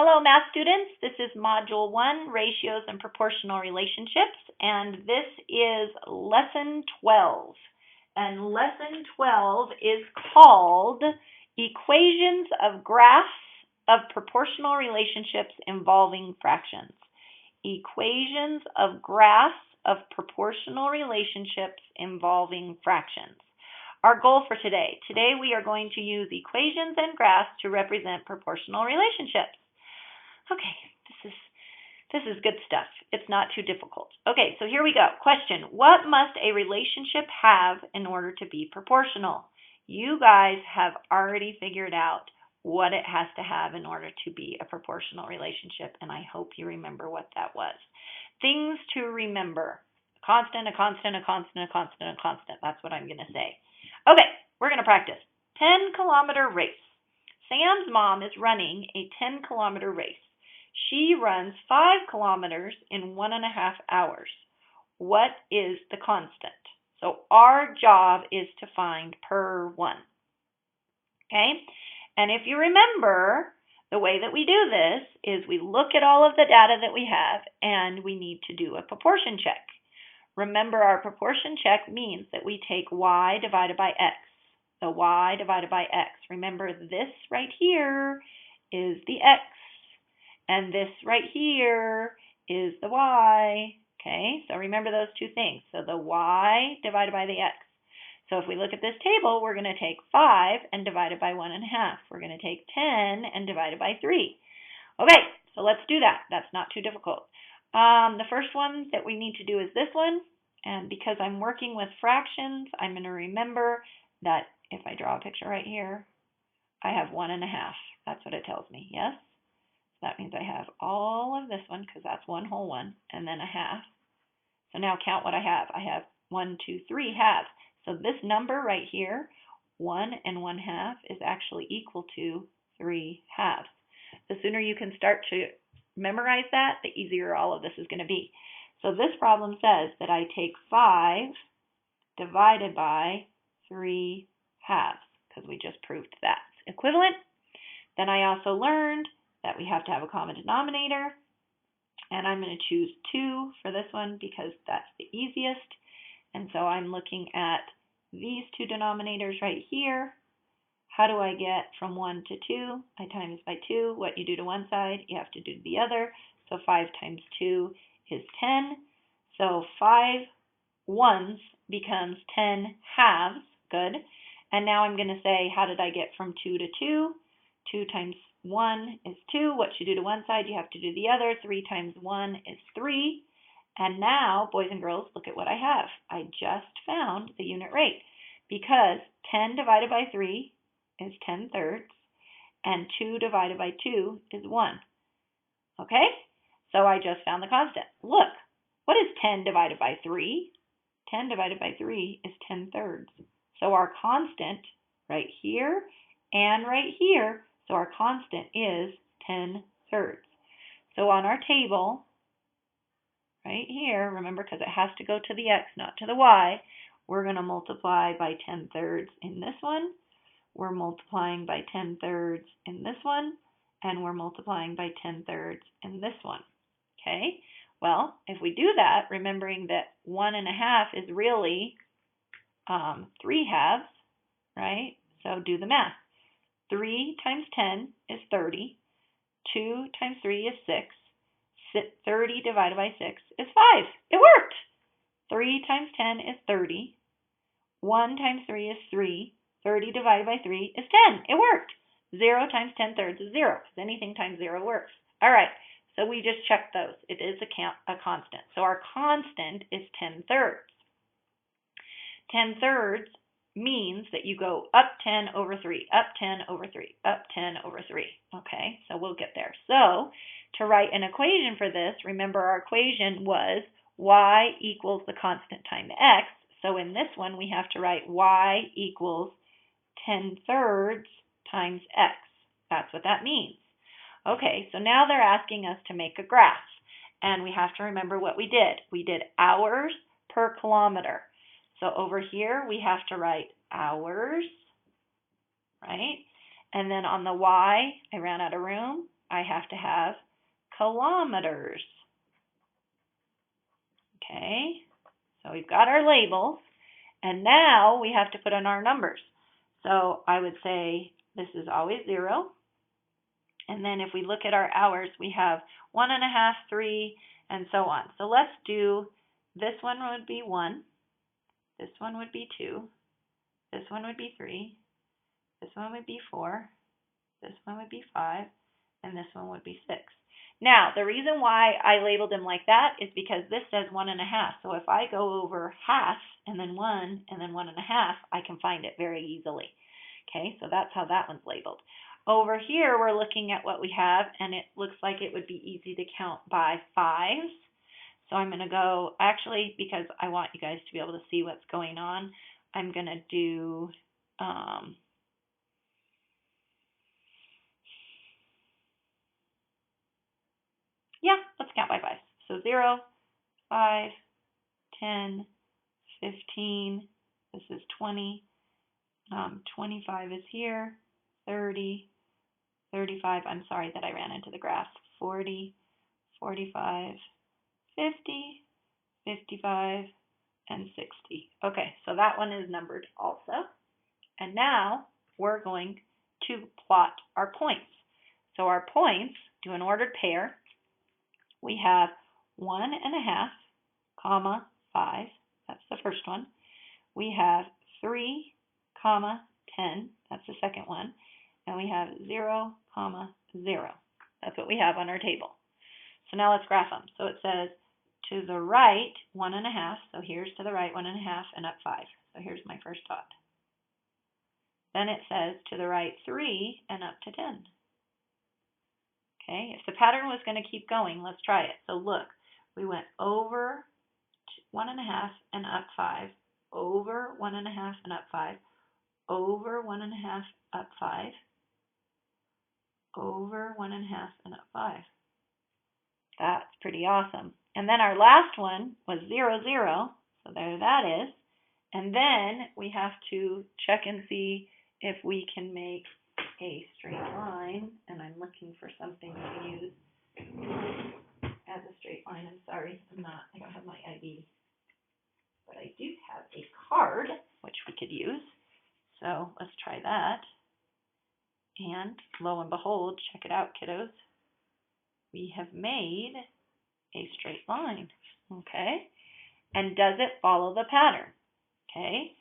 Hello, math students. This is Module 1, Ratios and Proportional Relationships, and this is Lesson 12. And Lesson 12 is called Equations of Graphs of Proportional Relationships Involving Fractions. Equations of Graphs of Proportional Relationships Involving Fractions. Our goal for today we are going to use equations and graphs to represent proportional relationships. Okay, this is good stuff. It's not too difficult. Okay, so here we go. Question: what must a relationship have in order to be proportional? You guys have already figured out what it has to have in order to be a proportional relationship, and I hope you remember what that was. Things to remember: a constant, a constant, a constant, a constant, a constant. That's what I'm going to say. Okay, we're going to practice. 10-kilometer race. Sam's mom is running a 10-kilometer race. She runs 5 kilometers in 1.5 hours. What is the constant? So our job is to find per one. Okay? And if you remember, the way that we do this is we look at all of the data that we have and we need to do a proportion check. Remember, our proportion check means that we take y divided by x. So y divided by x. Remember, this right here is the x. And this right here is the y. Okay, so remember those two things. So the y divided by the x. So if we look at this table, we're going to take 5 and divide it by 1.5. We're going to take 10 and divide it by 3. Okay, so let's do that. That's not too difficult. The first one that we need to do is this one. And because I'm working with fractions, I'm going to remember that if I draw a picture right here, I have 1.5. That's what it tells me, yes? That means I have all of this one because that's one whole one, and then a half. So now count what I have. I have 1, 2, 3 halves. So this number right here, 1 and 1/2, is actually equal to 3 halves. The sooner you can start to memorize that, the easier all of this is going to be. So this problem says that I take 5 divided by 3 halves because we just proved that's equivalent. Then I also learned that we have to have a common denominator, and I'm going to choose 2 for this one because that's the easiest. And so I'm looking at these two denominators right here. How do I get from 1 to 2? I times by 2. What you do to one side, you have to do to the other. So 5 times 2 is 10. So 5 ones becomes 10 halves. Good. And now I'm going to say, how did I get from 2 to 2? 2 times 1 is 2. What you do to one side, you have to do the other. 3 times 1 is 3. And now, boys and girls, look at what I have. I just found the unit rate because 10 divided by 3 is 10/3, and 2 divided by 2 is 1. Okay? So I just found the constant. Look, what is 10 divided by 3? 10 divided by 3 is 10/3. So our constant right here and right here, so our constant is 10/3. So on our table, right here, remember, because it has to go to the x, not to the y, we're going to multiply by 10/3 in this one. We're multiplying by 10/3 in this one. And we're multiplying by 10/3 in this one. Okay? Well, if we do that, remembering that 1.5 is really 3 halves, right? So do the math. 3 times 10 is 30. 2 times 3 is 6. 30 divided by 6 is 5. It worked. 3 times 10 is 30. 1 times 3 is 3. 30 divided by 3 is 10. It worked. 0 times 10/3 is 0 because anything times 0 works. All right, so we just checked those. It is a constant. So our constant is 10/3. 10/3 means that you go up 10 over 3, up 10 over 3, up 10 over 3. Okay, so we'll get there. So to write an equation for this, remember our equation was y equals the constant times x. So in this one, we have to write y equals 10/3 times x. That's what that means. Okay, so now they're asking us to make a graph. And we have to remember what we did. We did hours per kilometer. So over here, we have to write hours, right? And then on the y, I ran out of room. I have to have kilometers. Okay, so we've got our labels, and now we have to put in our numbers. So I would say this is always 0. And then if we look at our hours, we have 1.5, 3, and so on. So let's do, this one would be 1, this one would be 2, this one would be 3, this one would be 4, this one would be 5, and this one would be 6. Now, the reason why I labeled them like that is because this says 1.5. So if I go over half and then 1 and then 1.5, I can find it very easily. Okay, so that's how that one's labeled. Over here, we're looking at what we have, and it looks like it would be easy to count by 5s. So I'm going to go, actually, because I want you guys to be able to see what's going on, I'm going to do, yeah, let's count by 5. So 0, 5, 10, 15, this is 20, 25 is here, 30, 35, I'm sorry that I ran into the graph, 40, 45, 50, 55, and 60. Okay, so that one is numbered also. And now we're going to plot our points. So our points do an ordered pair. We have 1.5, comma, 5. That's the first one. We have 3, comma, 10. That's the second one. And we have 0, comma, 0. That's what we have on our table. So now let's graph them. So it says to the right 1.5. So here's to the right 1.5 and up 5. So here's my first dot. Then it says to the right 3 and up to 10. Okay, if the pattern was going to keep going, let's try it. So look, we went over 1.5 and up 5, over 1.5 and up 5, over 1.5 up 5, over 1.5 and up 5. That's pretty awesome. And then our last one was 0, 0. So there that is. And then we have to check and see if we can make a straight line. And I'm looking for something to use as a straight line. I'm sorry, I don't have my ID. But I do have a card, which we could use. So let's try that. And lo and behold, check it out, kiddos. We have made a straight line, okay? And does it follow the pattern? Okay.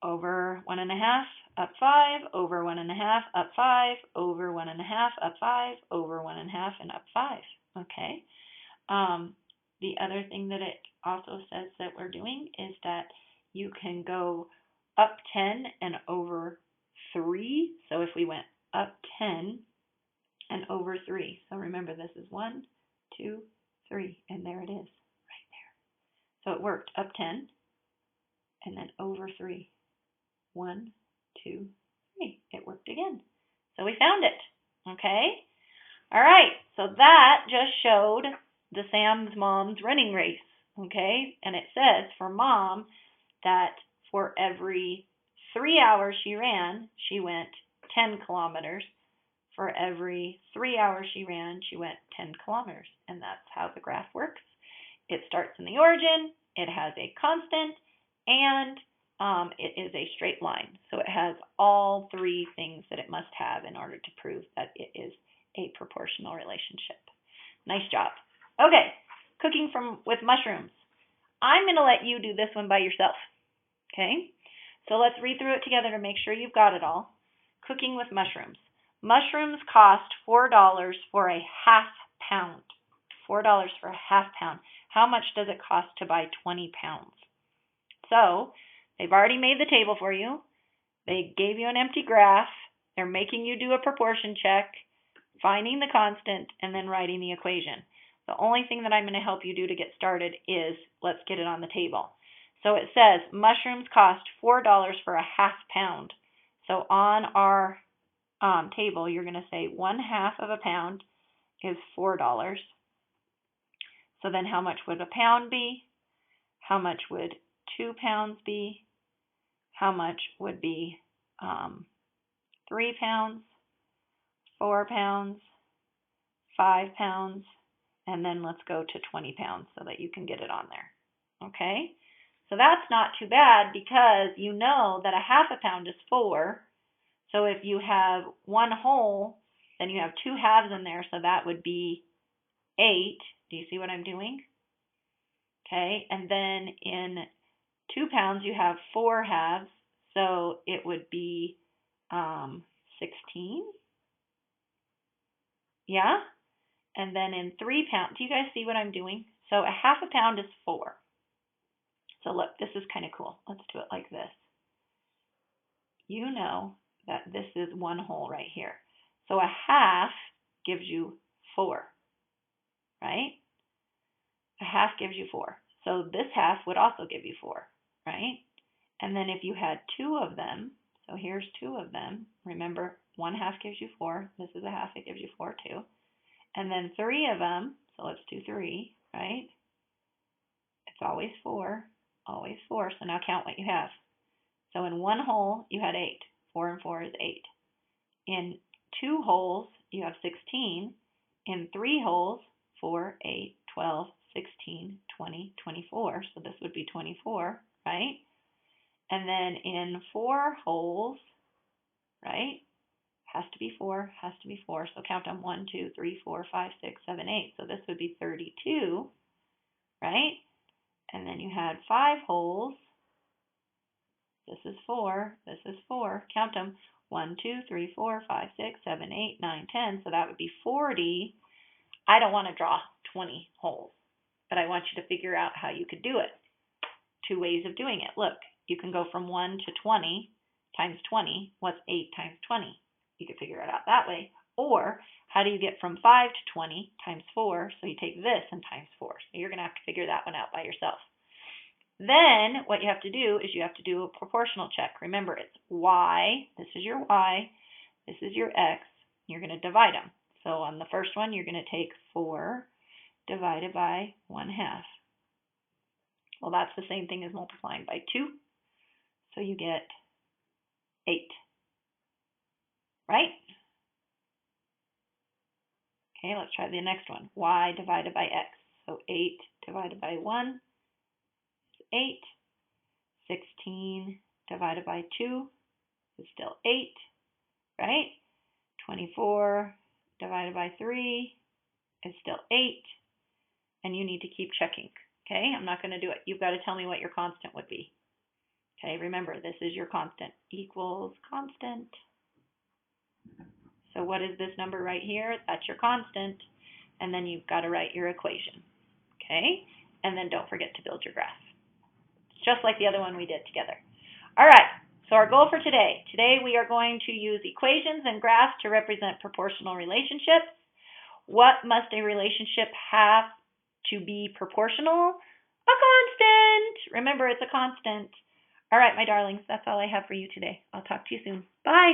Over 1.5, up 5, over 1.5, up 5, over 1.5, up 5, over 1.5, and up 5. Okay. The other thing that it also says that we're doing is that you can go up 10 and over 3. So if we went up 10 and over 3. So remember, this is 1, 2, 3, and there it is, right there. So it worked up 10 and then over 3. 1, 2, 3. It worked again. So we found it. Okay? All right. So that just showed the Sam's Mom's running race. Okay? And it says for Mom that for every 3 hours she ran, she went 10 kilometers. For every 3 hours she ran, she went 10 kilometers. And that's how the graph works. It starts in the origin, it has a constant, and it is a straight line. So it has all 3 things that it must have in order to prove that it is a proportional relationship. Nice job. Okay, cooking with mushrooms. I'm going to let you do this one by yourself. Okay, so let's read through it together to make sure you've got it all. Cooking with mushrooms. Mushrooms cost $4 for a half pound. $4 for a half pound. How much does it cost to buy 20 pounds? So they've already made the table for you. They gave you an empty graph. They're making you do a proportion check, finding the constant, and then writing the equation. The only thing that I'm going to help you do to get started is let's get it on the table. So it says mushrooms cost $4 for a half pound. So on our table, you're going to say 1/2 of a pound is $4. So then how much would a pound be? How much would 2 pounds be? How much would be 3 pounds? 4 pounds, 5 pounds, and then let's go to 20 pounds so that you can get it on there. Okay? So that's not too bad because you know that a half a pound is 4. So if you have 1 whole, then you have 2 halves in there, so that would be 8. Do you see what I'm doing? Okay, and then in 2 pounds you have 4 halves, so it would be 16. Yeah? And then in 3 pounds, do you guys see what I'm doing? So a half a pound is 4. So look, this is kind of cool. Let's do it like this. You know that this is 1 whole right here. So a half gives you 4, right? A half gives you 4. So this half would also give you 4, right? And then if you had 2 of them, so here's 2 of them. Remember, 1 half gives you 4. This is a half, it gives you 4 too. And then 3 of them, so let's do 3, right? It's always 4, always 4. So now count what you have. So in 1 whole, you had 8. 4 and 4 is 8. In 2 wholes, you have 16. In 3 wholes, 4, 8, 12, 16, 20, 24. So this would be 24, right? And then in 4 wholes, right? Has to be 4, has to be 4. So count them 1, 2, 3, 4, 5, 6, 7, 8. So this would be 32, right? And then you had 5 wholes. This is 4, this is 4. Count them 1, 2, 3, 4, 5, 6, 7, 8, 9, 10. So that would be 40. I don't want to draw 20 holes, but I want you to figure out how you could do it. 2 ways of doing it. Look, you can go from 1 to 20 times 20. What's 8 times 20? You could figure it out that way. Or how do you get from 5 to 20 times 4? So you take this and times 4. So you're going to have to figure that one out by yourself. Then what you have to do is you have to do a proportional check. Remember, it's y. This is your y. This is your x. You're going to divide them. So on the first one, you're going to take 4 divided by 1/2. Well, that's the same thing as multiplying by 2. So you get 8. Right? Okay, let's try the next one. Y divided by x. So 8 divided by 1 is 8. 16 divided by 2 is still 8. Right? 24 divided by 3 is still 8. And you need to keep checking. Okay, I'm not going to do it. You've got to tell me what your constant would be. Okay, remember, this is your constant. Equals constant. So what is this number right here? That's your constant. And then you've got to write your equation. Okay, and then don't forget to build your graph. It's just like the other one we did together. All right, so our goal for today. Today we are going to use equations and graphs to represent proportional relationships. What must a relationship have to be proportional? A constant. Remember, it's a constant. All right, my darlings, that's all I have for you today. I'll talk to you soon. Bye.